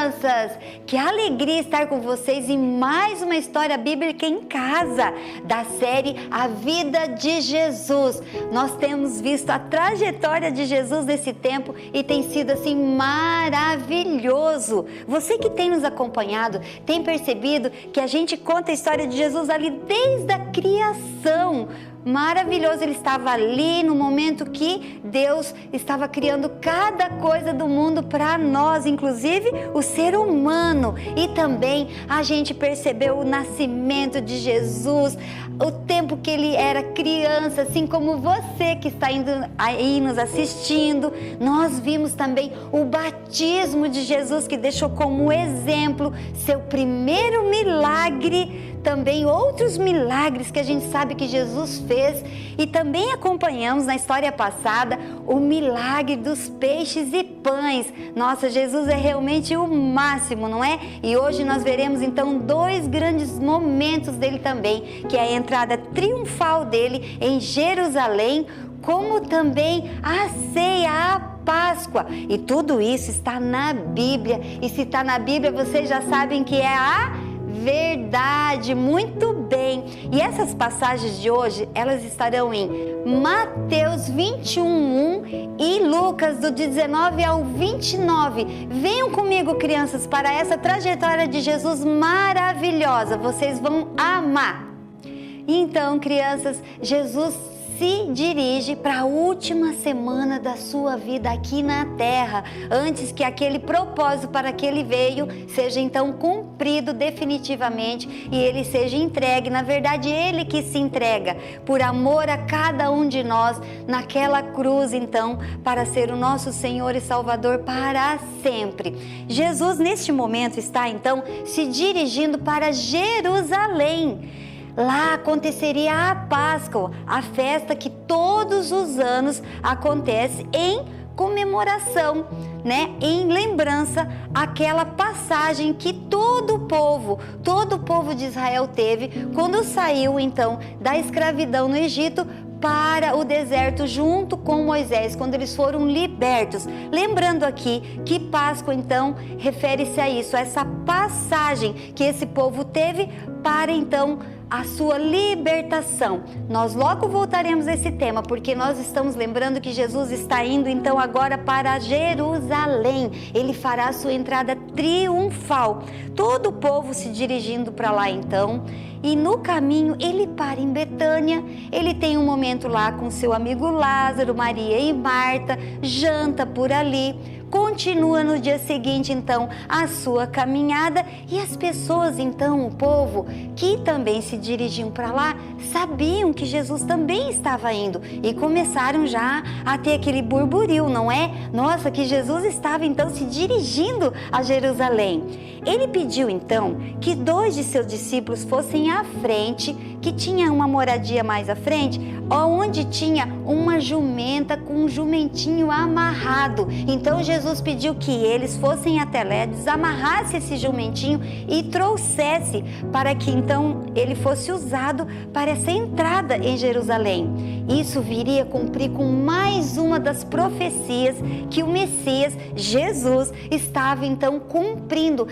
crianças! Que alegria estar com vocês em mais uma história bíblica em casa, da série A Vida de Jesus. Nós temos visto a trajetória de Jesus nesse tempo e tem sido assim maravilhoso. Você que tem nos acompanhado, tem percebido que a gente conta a história de Jesus ali desde a criação. Maravilhoso, ele estava ali no momento que Deus estava criando cada coisa do mundo para nós, inclusive o ser humano. E também a gente percebeu o nascimento de Jesus, o tempo que ele era criança, assim como você que está indo aí nos assistindo. Nós vimos também o batismo de Jesus, que deixou como exemplo seu primeiro milagre, também outros milagres que a gente sabe que Jesus fez, e também acompanhamos na história passada o milagre dos peixes e pães. Nossa, Jesus é realmente o máximo, não é? E hoje nós veremos então dois grandes momentos dele também, que é a entrada triunfal dele em Jerusalém, como também a ceia, a Páscoa. E tudo isso está na Bíblia, e se está na Bíblia, vocês já sabem que é a verdade. Muito bem. E essas passagens de hoje, elas estarão em Mateus 21:1 e Lucas do 19 ao 29. Venham comigo, crianças, para essa trajetória de Jesus maravilhosa. Vocês vão amar. Então, crianças, Jesus se dirige para a última semana da sua vida aqui na terra, antes que aquele propósito para que ele veio seja então cumprido definitivamente e ele seja entregue. Na verdade, ele que se entrega por amor a cada um de nós naquela cruz, então, para ser o nosso Senhor e Salvador para sempre. Jesus, neste momento, está então se dirigindo para Jerusalém. Lá aconteceria a Páscoa, a festa que todos os anos acontece em comemoração, né? Em lembrança àquela passagem que todo o povo de Israel teve quando saiu então da escravidão no Egito para o deserto junto com Moisés, quando eles foram libertos. Lembrando aqui que Páscoa então refere-se a isso, a essa passagem que esse povo teve para então a sua libertação. Nós logo voltaremos a esse tema, porque nós estamos lembrando que Jesus está indo então agora para Jerusalém. Ele fará a sua entrada triunfal. Todo o povo se dirigindo para lá então. E no caminho ele para em Betânia, ele tem um momento lá com seu amigo Lázaro, Maria e Marta, janta por ali. Continua no dia seguinte, então, a sua caminhada, e as pessoas, então, o povo que também se dirigiam para lá, sabiam que Jesus também estava indo e começaram já a ter aquele burburinho, não é? Nossa, que Jesus estava, então, se dirigindo a Jerusalém. Ele pediu, então, que 2 de seus discípulos fossem à frente, que tinha uma moradia mais à frente, onde tinha uma jumenta com um jumentinho amarrado. Então Jesus pediu que eles fossem até lá, desamarrasse esse jumentinho e trouxesse, para que então ele fosse usado para essa entrada em Jerusalém. Isso viria a cumprir com mais uma das profecias que o Messias, Jesus, estava então cumprindo.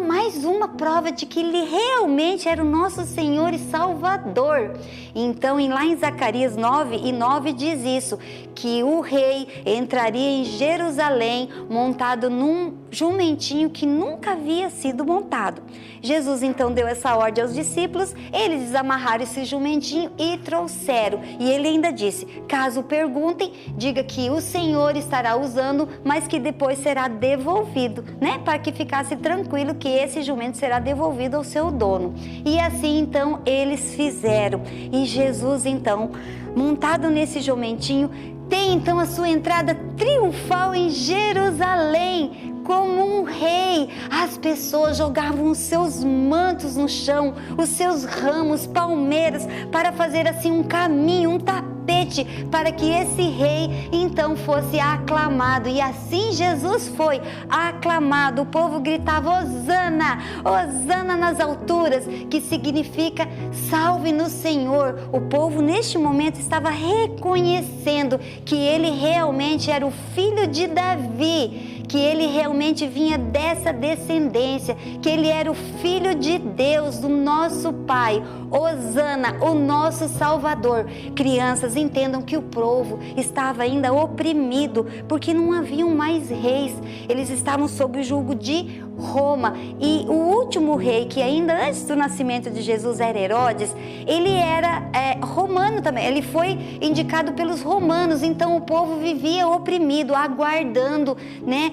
Mais uma prova de que ele realmente era o nosso Senhor e Salvador. Então, lá em Zacarias 9:9 diz isso, que o rei entraria em Jerusalém montado num jumentinho que nunca havia sido montado. Jesus então deu essa ordem aos discípulos, eles desamarraram esse jumentinho e trouxeram. E ele ainda disse, caso perguntem, diga que o Senhor estará usando, mas que depois será devolvido, né? Para que ficasse tranquilo que esse jumento será devolvido ao seu dono. E assim então eles fizeram. E Jesus então, montado nesse jumentinho, tem então a sua entrada triunfal em Jerusalém. Como um rei, as pessoas jogavam os seus mantos no chão, os seus ramos, palmeiras, para fazer assim um caminho, um tapete, para que esse rei então fosse aclamado. E assim Jesus foi aclamado. O povo gritava Hosana, Hosana nas alturas, que significa salve-nos Senhor. O povo neste momento estava reconhecendo que ele realmente era o filho de Davi, que ele realmente vinha dessa descendência, que ele era o Filho de Deus, do nosso Pai. Hosana, o nosso Salvador. Crianças, entendam que o povo estava ainda oprimido, porque não haviam mais reis. Eles estavam sob o jugo de Roma, e o último rei, que ainda antes do nascimento de Jesus era Herodes, ele era romano também, ele foi indicado pelos romanos. Então o povo vivia oprimido, aguardando, né,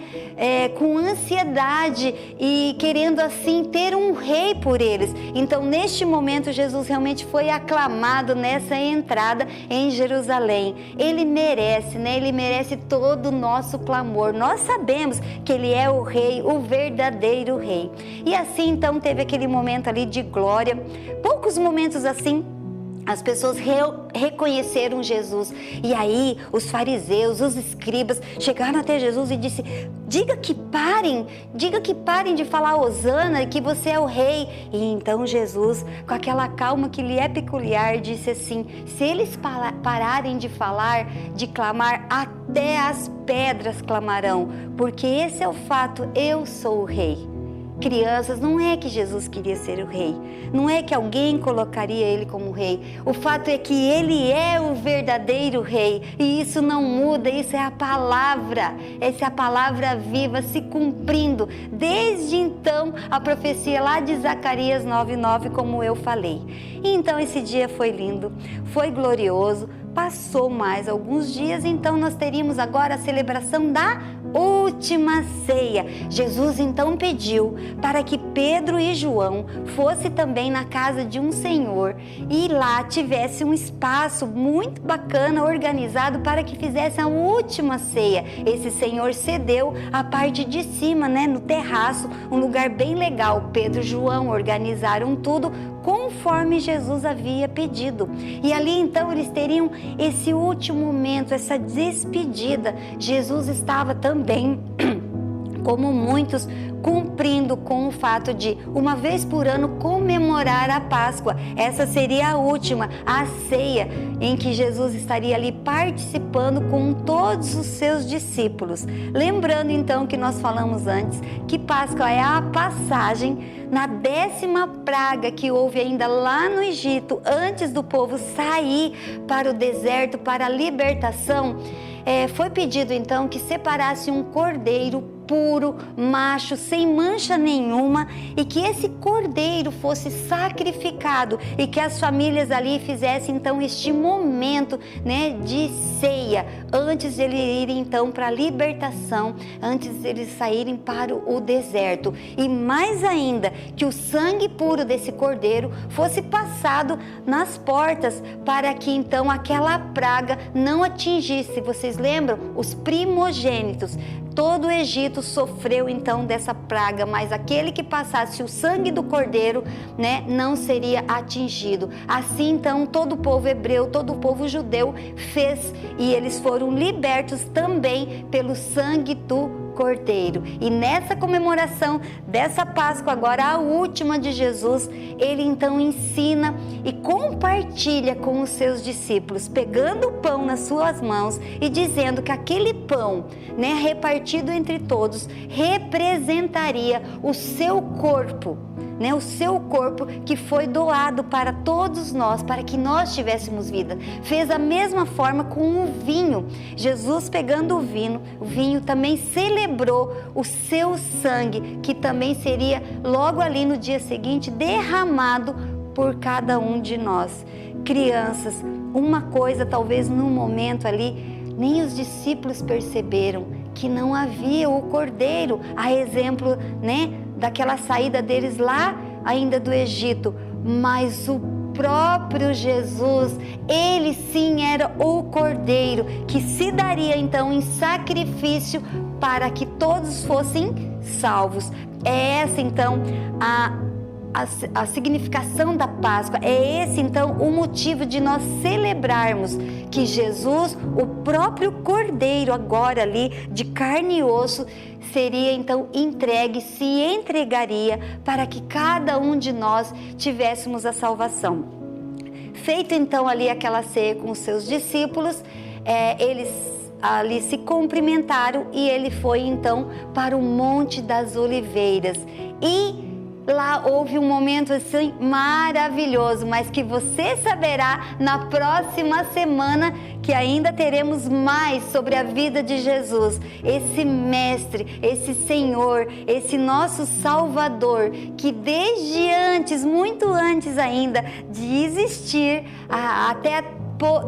com ansiedade e querendo assim ter um rei por eles. Então neste momento Jesus realmente foi aclamado nessa entrada em Jerusalém. Ele merece, né? Ele merece todo o nosso clamor. Nós sabemos que ele é o rei, o verdadeiro rei. E assim então teve aquele momento ali de glória. Poucos momentos assim as pessoas reconheceram Jesus. E aí os fariseus, os escribas chegaram até Jesus e disse: diga que parem de falar hosana, que você é o rei. E então Jesus, com aquela calma que lhe é peculiar, disse assim: se eles pararem de falar, de clamar, até as pedras clamarão, porque esse é o fato, eu sou o rei. Crianças, não é que Jesus queria ser o rei, não é que alguém colocaria ele como rei. O fato é que ele é o verdadeiro rei, e isso não muda. Isso é a palavra, essa é a palavra viva se cumprindo. Desde então, a profecia lá de Zacarias 9:9, como eu falei. E então esse dia foi lindo, foi glorioso. Passou mais alguns dias, então nós teríamos agora a celebração da última ceia. Jesus então pediu para que Pedro e João fossem também na casa de um senhor e lá tivesse um espaço muito bacana organizado para que fizesse a última ceia. Esse senhor cedeu a parte de cima, né, no terraço, um lugar bem legal. Pedro e João organizaram tudo conforme Jesus havia pedido. E ali então eles teriam esse último momento, essa despedida. Jesus estava também, como muitos, cumprindo com o fato de, uma vez por ano, comemorar a Páscoa. Essa seria a última, a ceia, em que Jesus estaria ali participando com todos os seus discípulos. Lembrando então que nós falamos antes que Páscoa é a passagem na 10ª praga que houve ainda lá no Egito, antes do povo sair para o deserto, para a libertação. Foi pedido então que separasse um cordeiro puro, macho, sem mancha nenhuma, e que esse cordeiro fosse sacrificado e que as famílias ali fizessem então este momento, né, de ceia, antes de eles irem então para a libertação, antes de eles saírem para o deserto. E mais ainda, que o sangue puro desse cordeiro fosse passado nas portas, para que então aquela praga não atingisse. Vocês lembram? Os primogênitos. Todo o Egito sofreu então dessa praga, mas aquele que passasse o sangue do cordeiro, né, não seria atingido. Assim então todo o povo hebreu, todo o povo judeu fez, e eles foram libertos também pelo sangue do cordeiro. E nessa comemoração dessa Páscoa, agora a última de Jesus, ele então ensina e compartilha com os seus discípulos, pegando o pão nas suas mãos e dizendo que aquele pão, né, repartido entre todos, representaria o seu corpo, né, o seu corpo que foi doado para todos nós, para que nós tivéssemos vida. Fez a mesma forma com o vinho. Jesus, pegando o vinho também celebrou o seu sangue, que também seria logo ali no dia seguinte derramado por cada um de nós. Crianças, uma coisa talvez no momento ali nem os discípulos perceberam, que não havia o cordeiro, a exemplo, né, daquela saída deles lá ainda do Egito, mas o próprio Jesus, ele sim era o cordeiro que se daria então em sacrifício para que todos fossem salvos. É essa então a significação da Páscoa, é esse então o motivo de nós celebrarmos que Jesus, o próprio Cordeiro, agora ali de carne e osso, seria então entregue, se entregaria para que cada um de nós tivéssemos a salvação. Feito então ali aquela ceia com os seus discípulos, eles ali se cumprimentaram e ele foi então para o Monte das Oliveiras. E lá houve um momento assim maravilhoso, mas que você saberá na próxima semana, que ainda teremos mais sobre a vida de Jesus, esse mestre, esse Senhor, esse nosso Salvador, que desde antes, muito antes ainda de existir, até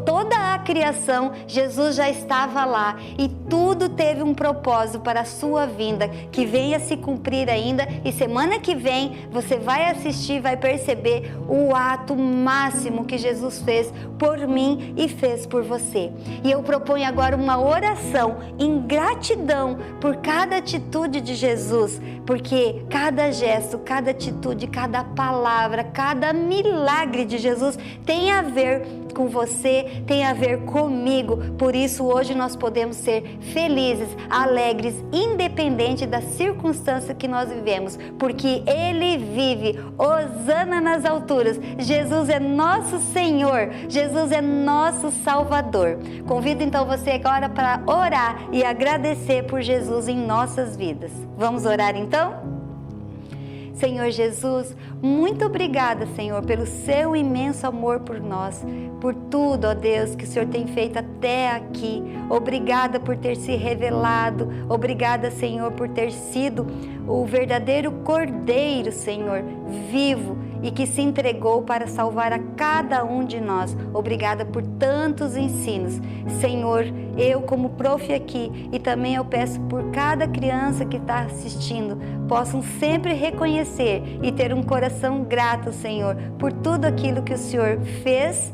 toda a criação, Jesus já estava lá e tudo teve um propósito para a sua vinda, que venha se cumprir ainda. E semana que vem você vai assistir, vai perceber o ato máximo que Jesus fez por mim e fez por você. E eu proponho agora uma oração em gratidão por cada atitude de Jesus, porque cada gesto, cada atitude, cada palavra, cada milagre de Jesus tem a ver com você, tem a ver comigo. Por isso hoje nós podemos ser felizes, alegres, independente da circunstância que nós vivemos, porque Ele vive. Hosana nas alturas. Jesus é nosso Senhor, Jesus é nosso Salvador. Convido então você agora para orar e agradecer por Jesus em nossas vidas. Vamos orar então? Senhor Jesus, muito obrigada, Senhor, pelo seu imenso amor por nós, por tudo, ó Deus, que o Senhor tem feito até aqui. Obrigada por ter se revelado, obrigada, Senhor, por ter sido o verdadeiro Cordeiro, Senhor, vivo e que se entregou para salvar a cada um de nós. Obrigada por tantos ensinos. Senhor, eu como prof aqui e também eu peço por cada criança que está assistindo, possam sempre reconhecer e ter um coração grato, Senhor, por tudo aquilo que o Senhor fez,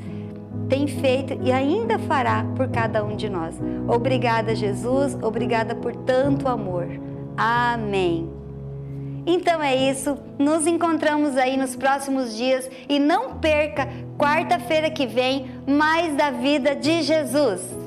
tem feito e ainda fará por cada um de nós. Obrigada, Jesus, obrigada por tanto amor. Amém. Então é isso, nos encontramos aí nos próximos dias e não perca, quarta-feira que vem, mais da vida de Jesus.